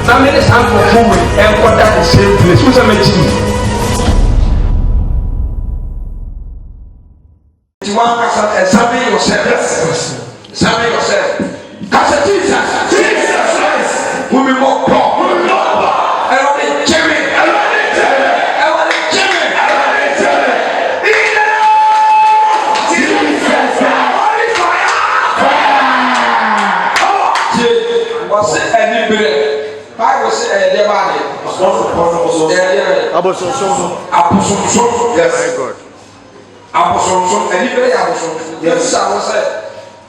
Now many time for food and for that same place. Who's a machine? You want to examine yourself. Examine yourself. Cause Jesus Christ. Who will more poor. Abosom anybody abosom yes I was say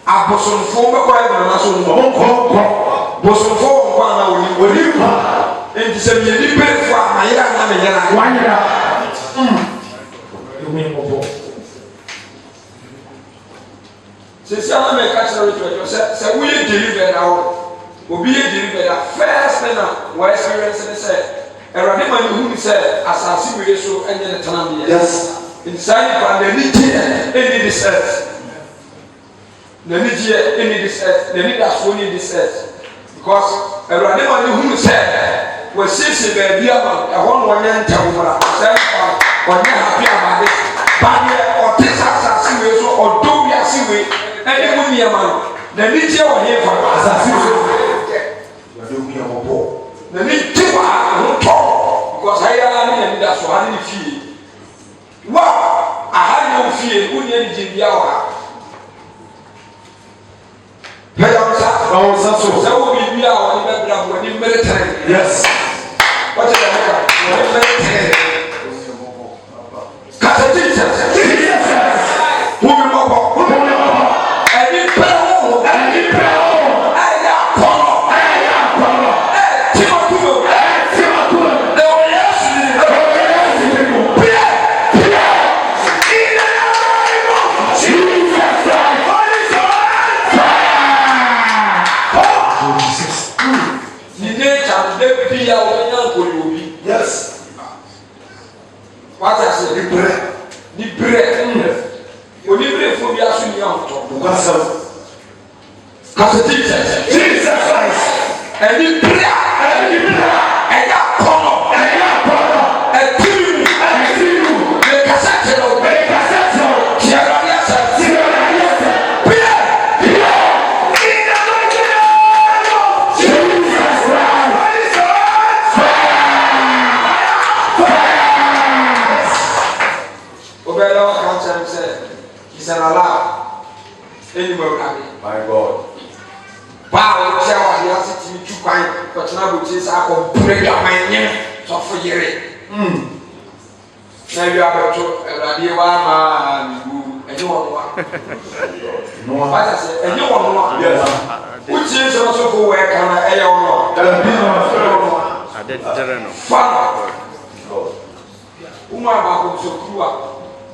abosom for me kwa na so bosom for kwa na woni enti se me ni pe for ayira na me yana wanyira you mean bobo se sama me ka tell you say we deliver now obi deliver first na we experience say erade man who say asasi we so enye ne tanam yes inside from the Nigeria in this earth. The Nigeria in this earth. The leaders who need this earth. Because everyone who said was sissy baby about a 1 year time or happy about it. But or this assassin or do we see we anyone near man. The Nigeria were here for assassin. The Nigeria won't talk because I am in that's one fee. Wow, I had no fear. Who needed the hour? Hey, I was so will be our when you military. Yes. What is that? Military. Jesus. Who will walk? And you pray. And you pray. Yes. What I say, the bread. When you pray for me, I should be on top. Because Jesus Christ. And the prayer. And that corner. And you. The cassette. He's an alarm. My God. Wow, shower the answer to me too quiet, but now we just have to break up my name. So for you. Now you have to radio and you want no one. I said, and you want one. Yes. Which is also for work and I don't know. Father.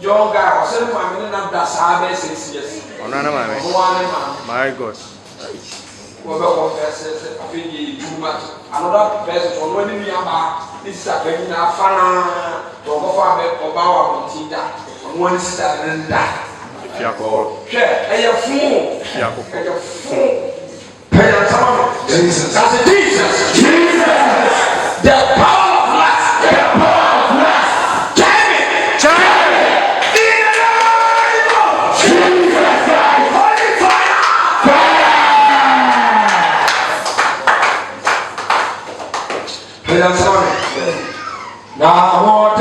Young guy, I said, my man, that's how they say yes. Oh, no, my God. Well, I think too much. Another person from when we are this is a very fun to go for a Obawa Montinda. One is that. Jesus. That's Jesus. The power of life. Now what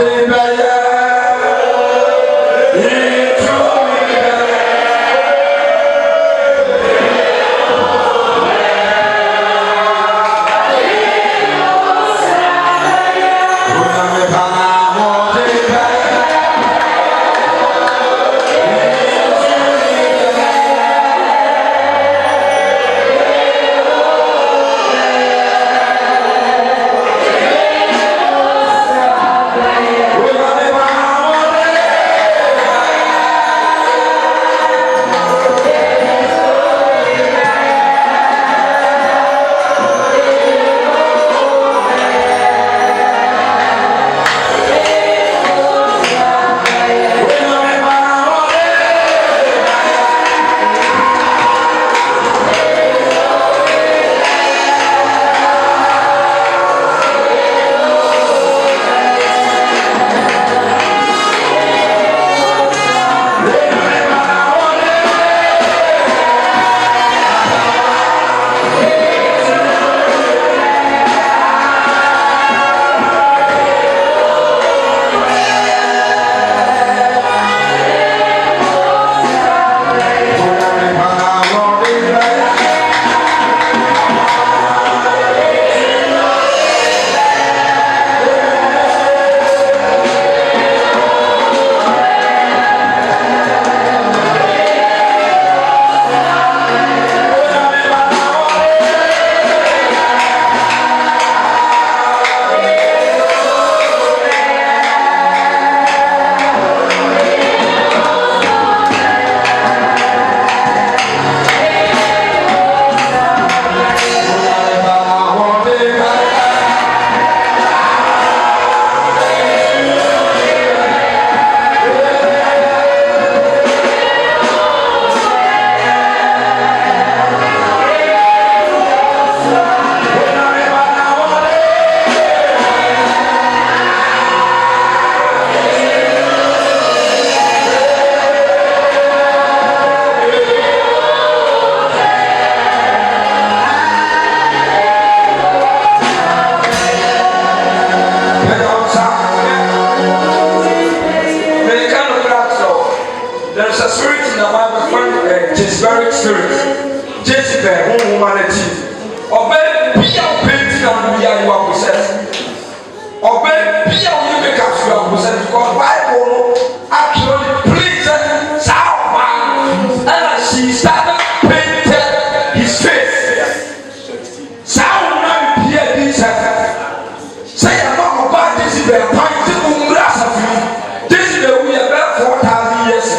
Jezebel kwan ti umra asafiri Jezebel wu yɛ bɛ 4,000 years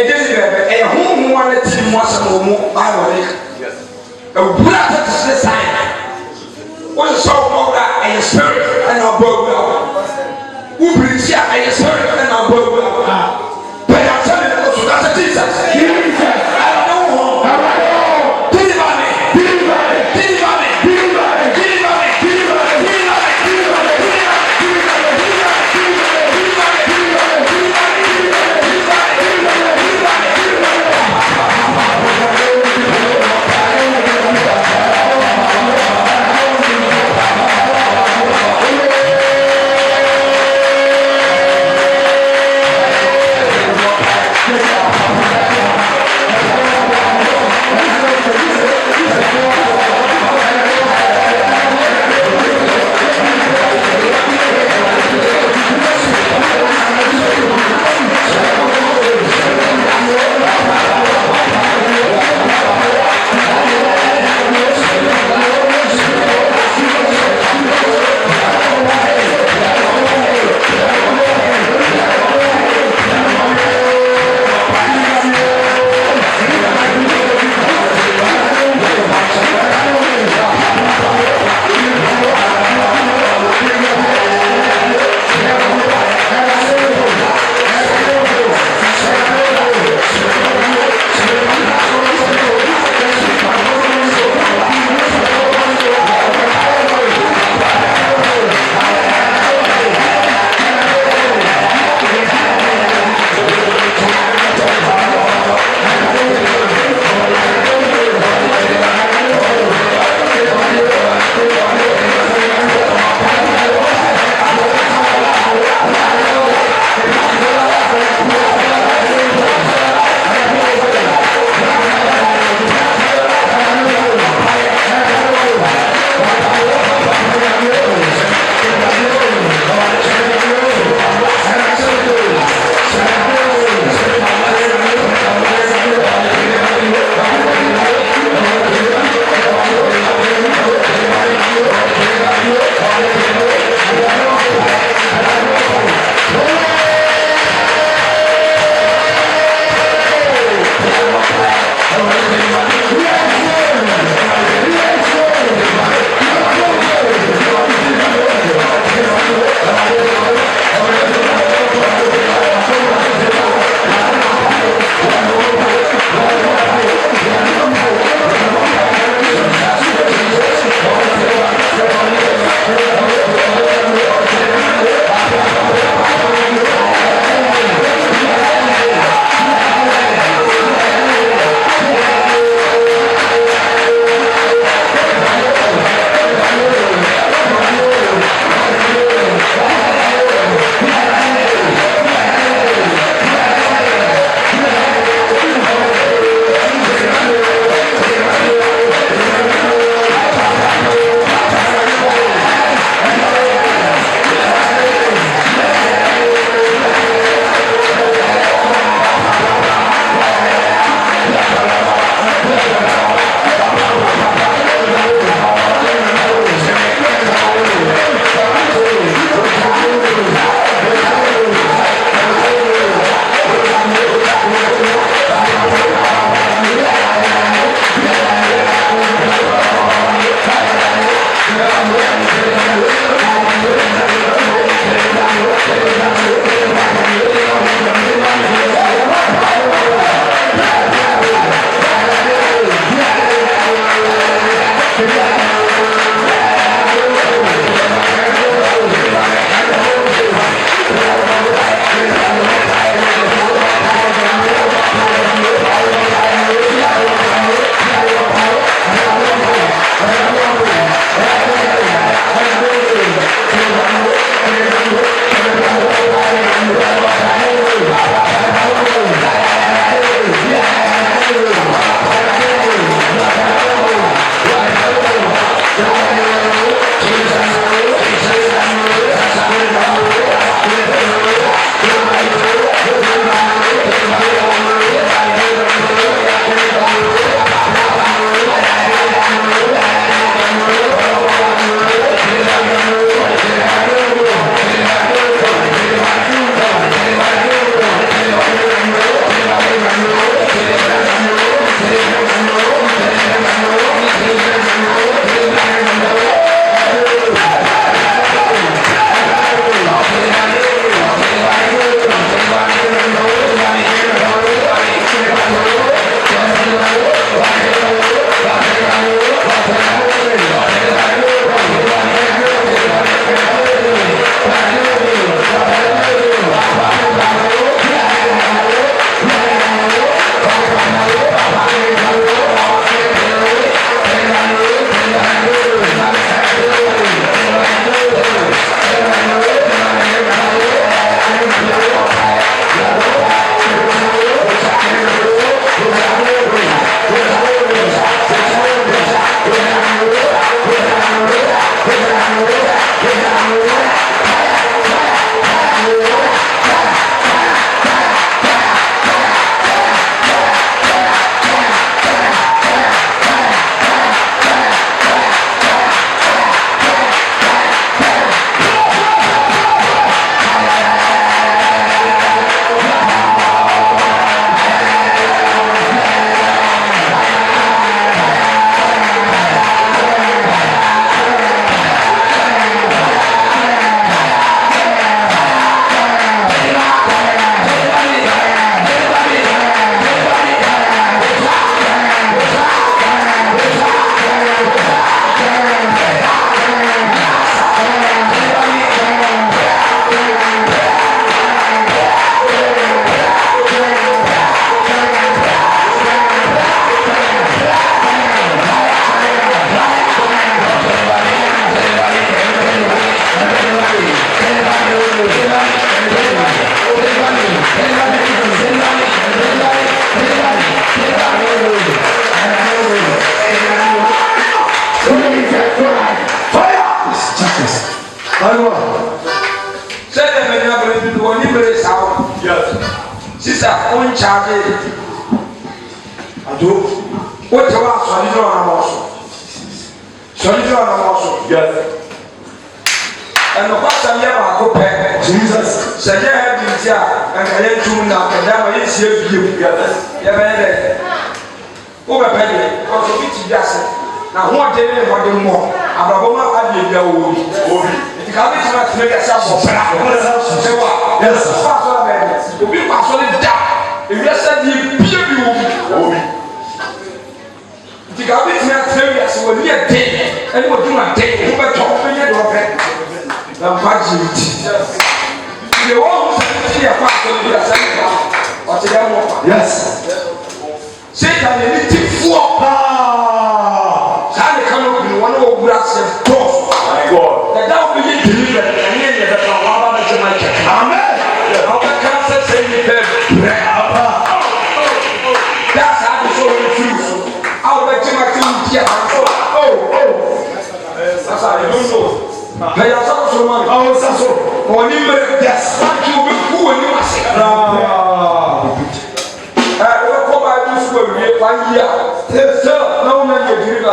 Jezebel bɛ ɛyɛ honhom a ne ti mu asɛm wɔ mu Bible ne ka ewura tete se sign wɔn sɛ ɔmo wura ɛyɛ spirit ɛna ɔbɔ ewura wubiri si a ɛyɛ spirit ɛna ɔbɔ ewura bɛyɛ asɛm ne ko so that's Jesus. Send them in the one in sound. Yes. Sister, on charge. I do. What about Solid on also? Solid on also. Yes. And the pastor never go back. Jesus. Say, yeah, and I ain't too now, and now I see you. Yeah, over penny, because of it, yes. Now, what day and what more? Abraham had been there. It can be to make a sample. Yes, Pastor, we pass on it down. If you said you be it can be to make us when we are dead and what do not take over top of your bed. The one who said, yes. Satan, you need to walk. Can come up with one of grass and toss. My God. The devil will be delivered and then the power of Jamaica. Amen. How the cancer say you that's how the soul refuse. I'll bet you my team. That's how you don't know. Pay us up so much. Oh, that's so. Or you may yes. Thank you be cool and you must say. One year, no man you give a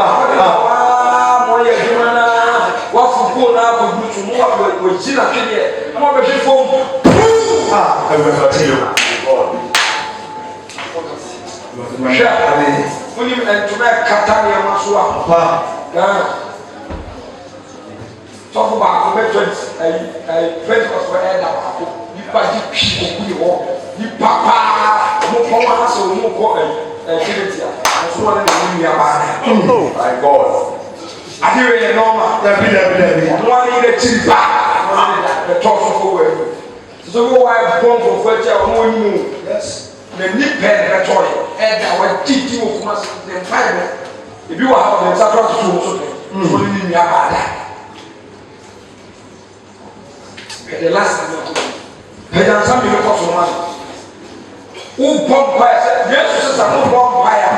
what for poor now could do to more with Gina Kenya, more before. I will tell you. When you and to make Catania Masua, talk about veterans, a veterans for Edda, you party people, you papa, no power, so no power. Oh my God. I hear it normal. One in the chip back. The top of the way. So why bomb for furniture or more? Yes. The nip pen rhetoric. And our teaching of us the fiber. If you are the Sacra to only in your bad. The last time, something because of money. Who bomb fire? Yes, sister, who bomb fire?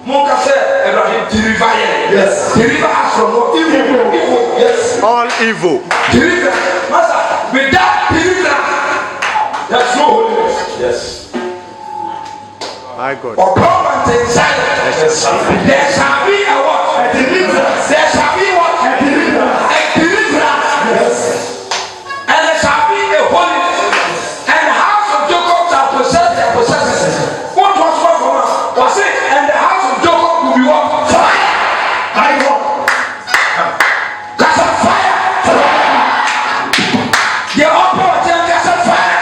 Monka said, deliver. Yes. Deliver us from evil. Yes. All evil. Deliver. Master, without deliverance, there's no holiness. Yes. My God. Or come and silence. There shall be a what? A deliverance. There shall be what? A deliverance. A deliverance. Yes. And there shall be a holiness. And the house of Jacob shall possess their possessions. What was what from us? Was it? And the house of Jacob will be what? Fire. My God. That's a fire. The upper that's a fire.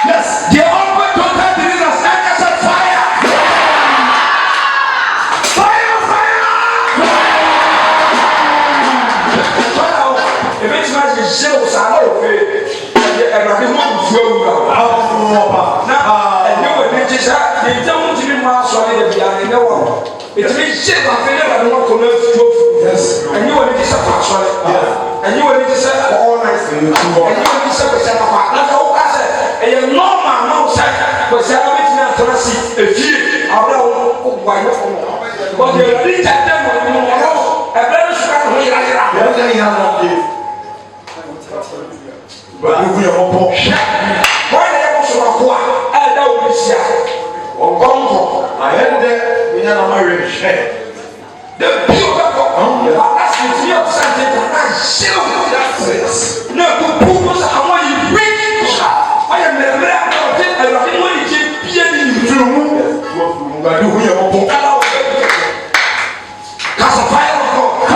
Yes. The upper total deliverance that's a fire. Fire, fire. It makes me like zealous. I know it. And I didn't want to flow. Now, and you were just they don't even want to be behind the wall. It means shit, I feel like I don't want to learn to go through. Yes. And you were just a passion. And you were just all night. And you were just a person of my that's all I said. And you're normal now, sir. But I have to see a few. I don't know why you're but you're rich at them when you know. A very strong way. But you will not why they have to walk and that will be sad. Or Congo, I had there in an American. The beautiful, that's the fear of something that I show. That's it. No, the pools are what you bring. I am the black of it, and I want to keep being in the room. But you will not that's a fire of God.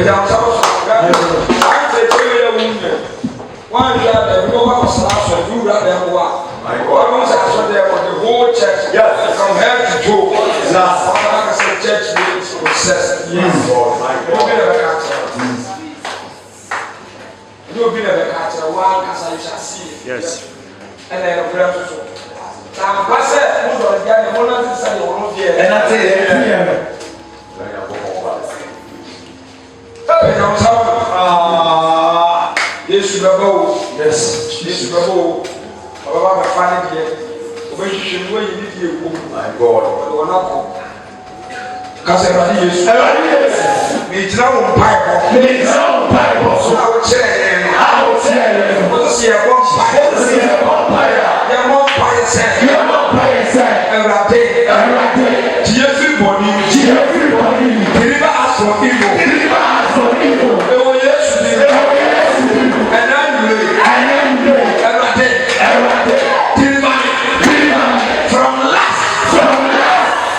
Pẹ̀lú sábà sọ̀rọ̀ láti ṣe tó yẹ wọ́n yẹn. Wọ́n á yà dẹ̀ bí wọ́n bá wọ́n sọ̀rọ̀ àṣọ ìlú rẹ̀ dẹ̀ wọ́n. Wọ́n á sọ̀rọ̀ àṣọ dẹ̀ wọ́n the whole church from head to toe. Wọ́n á sọ church means process. Wọ́n bí ẹ̀rọ ká tẹ̀. Wọ́n bí ẹ̀rọ ká tẹ̀ wọ́n á kásá yìí ṣàṣì. Ẹ̀nà ẹ̀rọ pẹ̀lú ẹ̀sọ̀sọ̀. Sàmpasẹ̀ mo dọ̀ ẹ̀dí àná mo náà ti sẹ́yìn wọ́n bí ẹ̀. Ẹ̀nà ti yẹ kí ẹ̀ mẹ́. Ẹ̀yà ọ̀sán Yesu bẹ́bẹ́ o. Yesu bẹ́bẹ́ o. Ọba bá bẹ̀ fa ní diẹ. Ọba ìṣiṣẹ́ ní wọ́n yìí ní diẹ wò. Ọ̀dọ̀ wọn náà kọ̀. Kásẹ̀ ẹ̀rọ̀dí Yesu. Ní ìjìnà wọn mpa ẹ̀kọ́. Sọ àwọn kyerẹ́ yẹn nù. Wọ́n ti sẹ́ ẹ̀kọ́ mpa yẹ. Yẹ mọ́ mpa yẹ sẹ́. Ẹ̀rọ̀dí. Tí yẹ fi bọ̀ ní. Kìrì bá aṣọ ìbò. Ewo Yesu ni. Ẹ̀nà ìlú. Ẹ̀rọ̀dí. Dìrìbàmì. From last.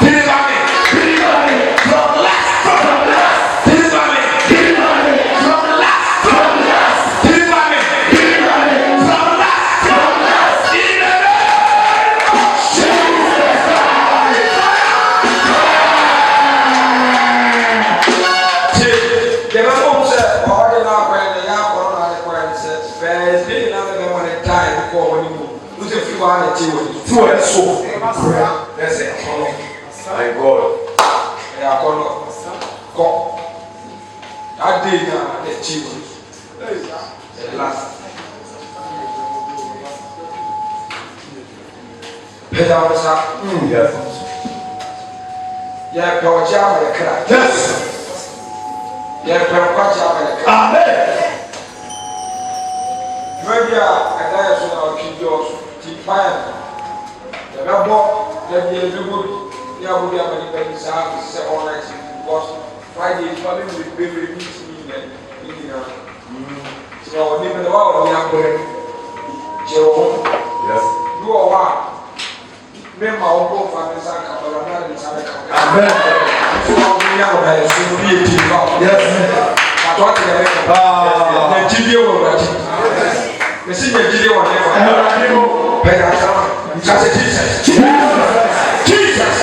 Dìrìbàmì. From last. Dìrìbàmì. From last. Dìrìbàmì. From last. My God. Amen. Maybe I die so I'll keep yours. Keep fire. The number that you do, you have to have any pennies out, say all night because Friday is probably with baby meets me then. So I'll name the world we are going. Joe, Yes. you are one. Remember, I'll go for the San Caparana and San Caparana. Amen. So I'll be out there, so we'll be a team. Yes. I thought the TV over. The senior video on there. Pay that time. Jesus. Jesus.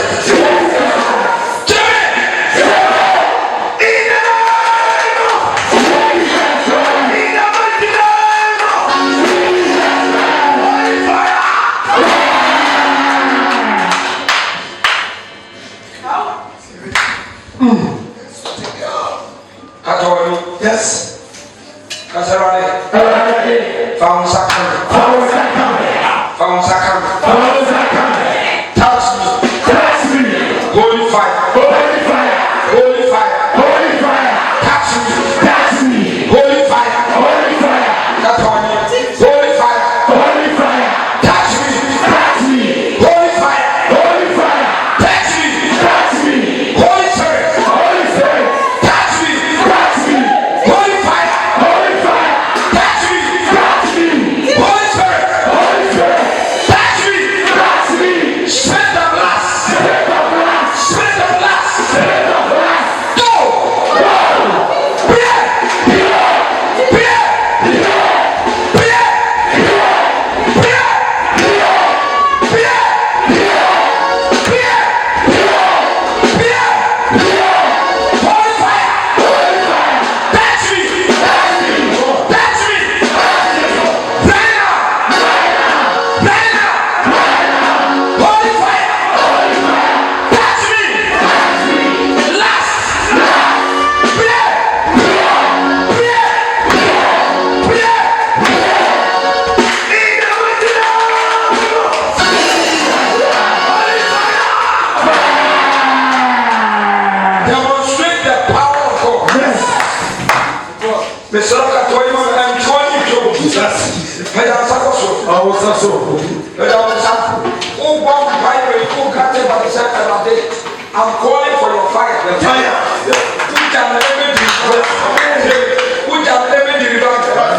Yes. Found second. Touch me. Holy fire. Touch me. Holy fire. That's on you. Holy fire. Touch me. Holy fire. Touch me. Holy Spirit. Touch me. Holy fire. Touch me. Holy Spirit. Touch me. Spirit of lust. Go. Holy fire. Touch me. Right now. Holy fire. Touch me. Last. Demonstrate the power of God. Mr. Katoy, I'm trying to do this. Hey, I'm so. I'm calling for your fire. The fire. Who can never deliver? Who can never deliver?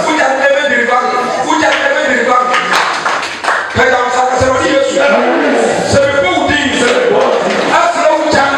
Who can never deliver? Who can never deliver? Hey, I'm so. Say the book things. After who can?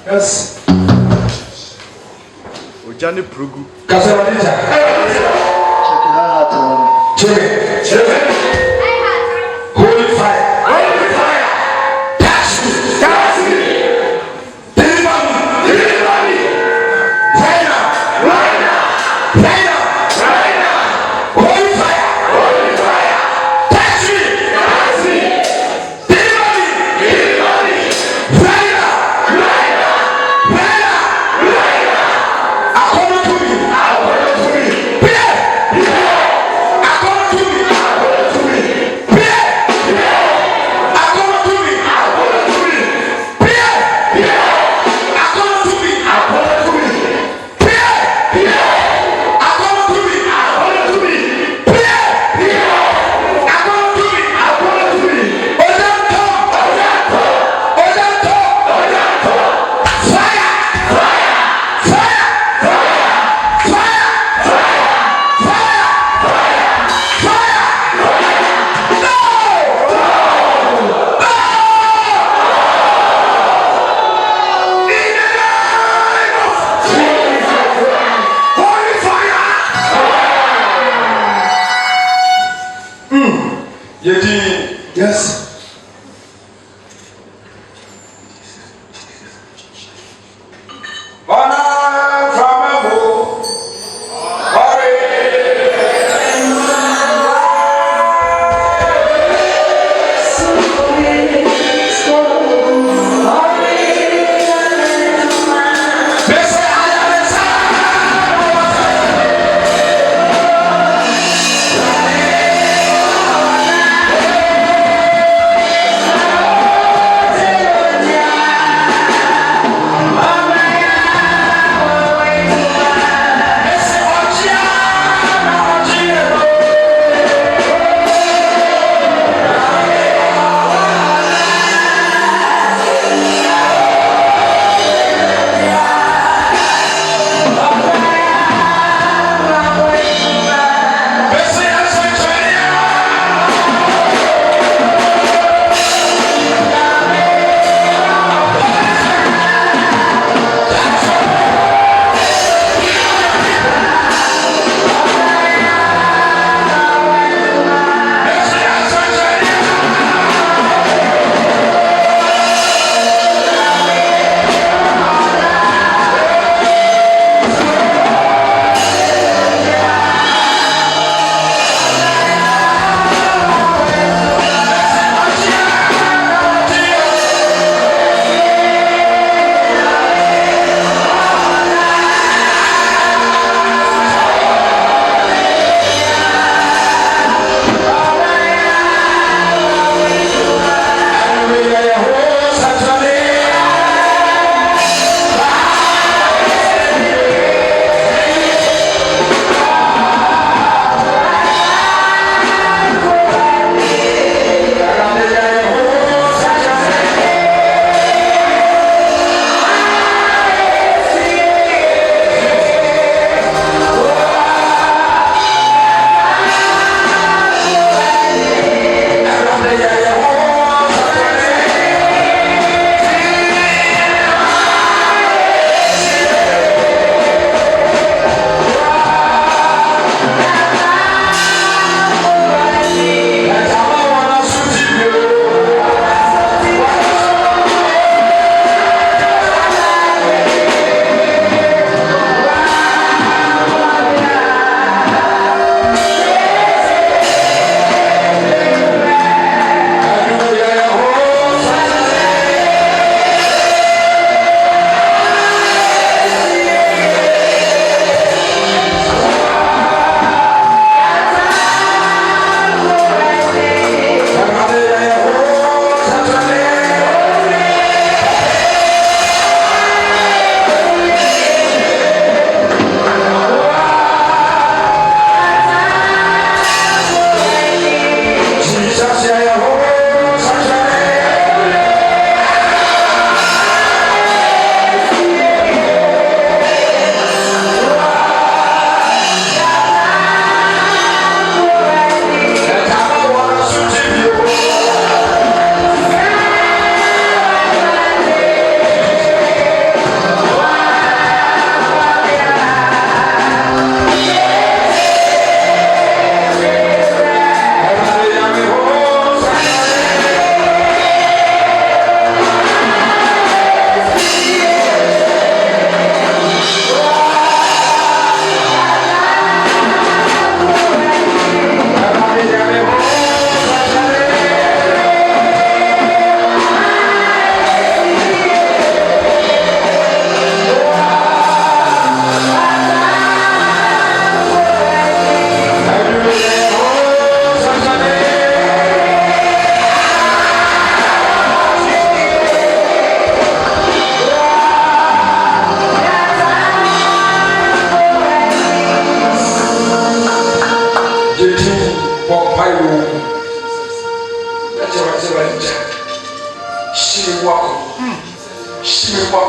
Yes. Ojani Prugu. Kasamadija. Check. Holy fire. Touch me. Deliver me. Right now. Holy fire. Touch me. Deliver me. Right now. According to me. Peter. According to me. Peter. According to me. Peter. According to me. Peter. According to me. Peter. According to me. Ojanto. Fire. Yes. Honor from above.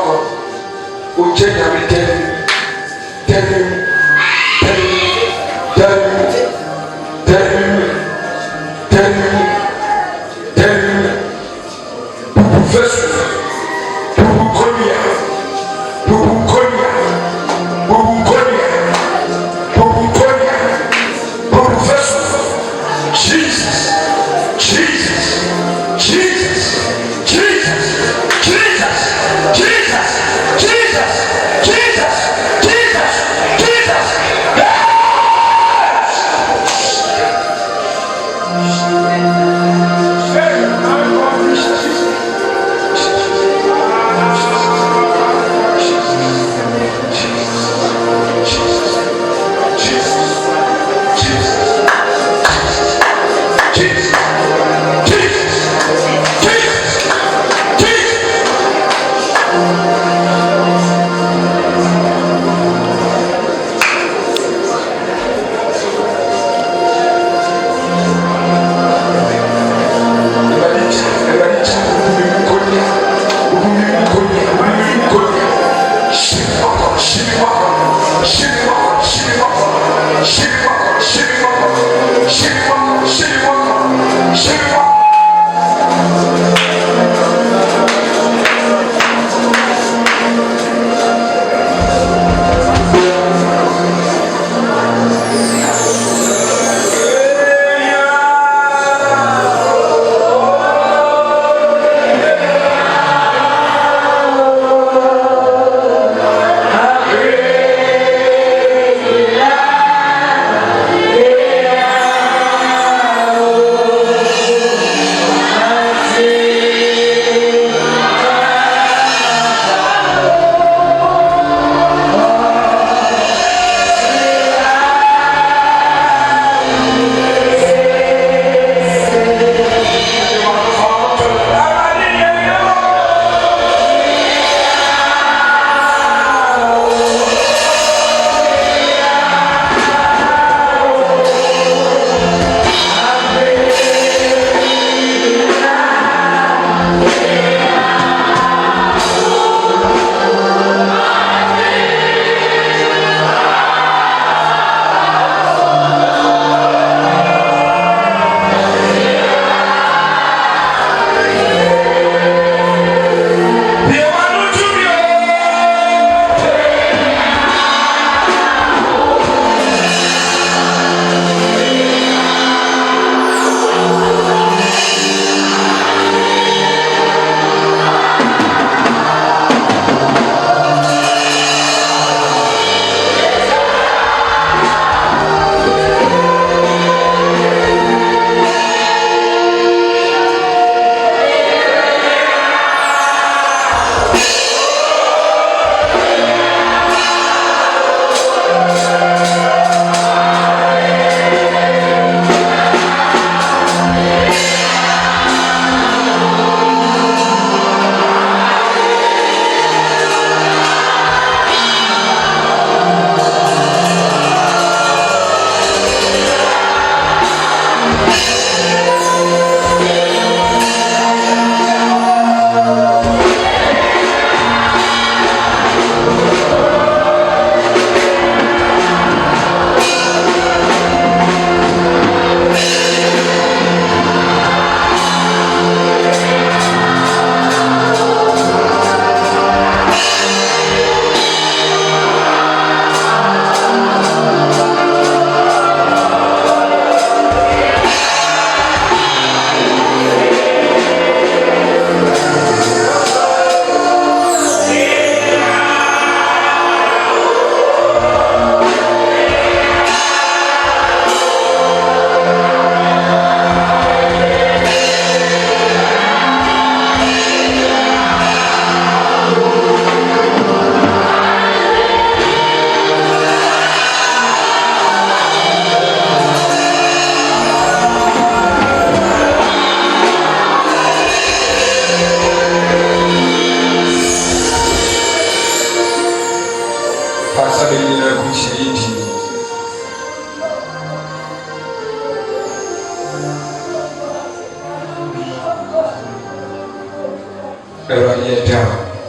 wakɔ ogye nyame tɛni tɛni tɛni tɛni tɛni tɛni tɛni bubu fesu bubu konia bubu konia bubu konia bubu konia bubu fesu Jesus Jesus Jesus Jesus Jesus Jesus Jesus Jesus Jesus Jesus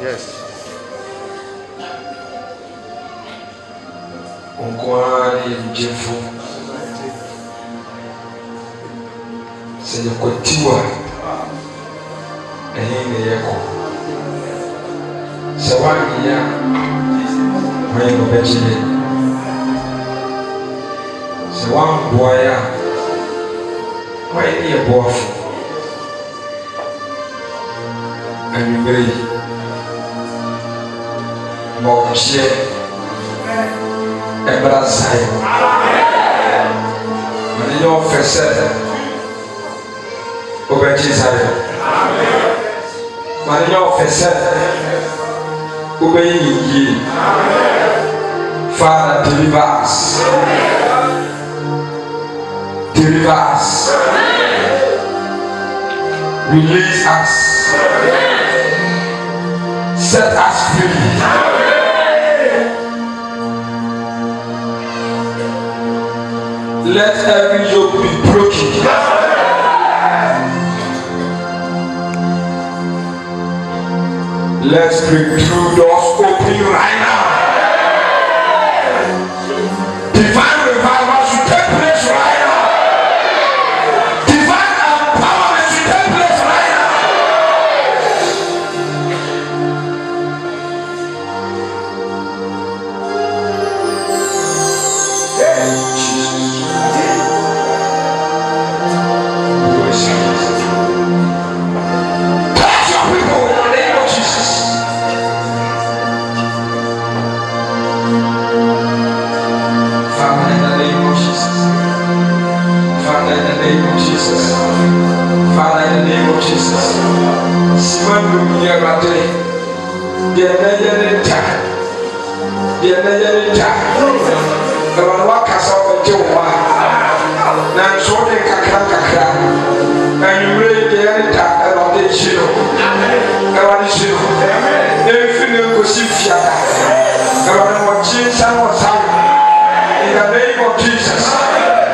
Yes. Unguani mjefu senye kwetiwa ehine yako sawani ya mwenye mbejile sawan buaya mwenye boafu anibei mwakushie Ebra Zion. Mani yo fese Obeji Zion. Mani yo fese Obeyi. Father, deliver us. Deliver us. Release us. Set us free. Let every yoke be broken. Let's breakthrough doors open right now. Divine revival should take place right now. Divine empowerment should take place right now.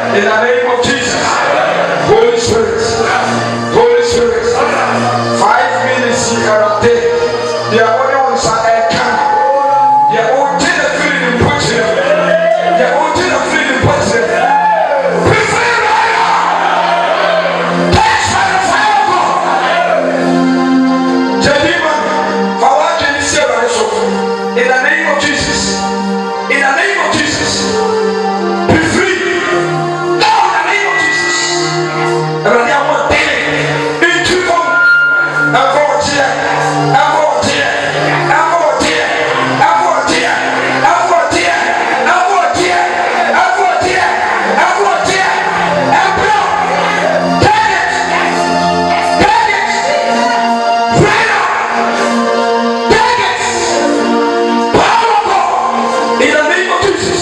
In the name of Jesus, Holy Spirit, Holy Spirit, 5 minutes a day, they are only on Sunday. They are all the feeling in Portugal. They are all the feeling in Portugal. Prepare right now. Catch by the fire of God. Jadima, for what can you say about yourself? In the name of Jesus, in the name of Jesus, be free. In the name of Jesus.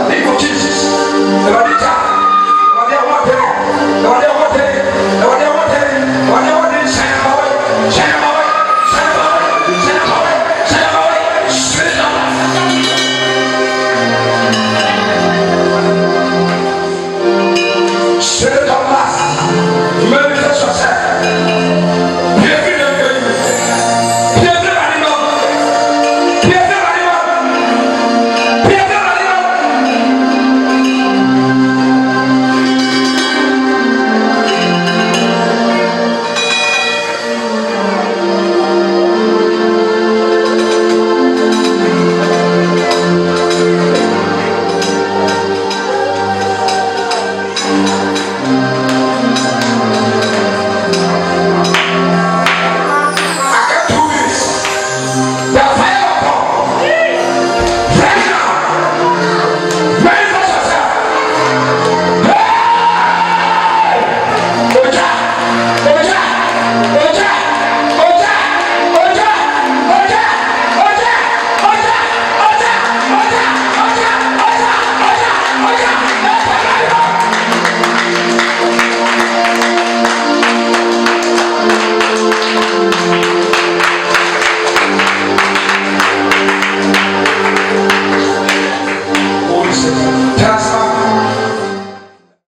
name of Jesus.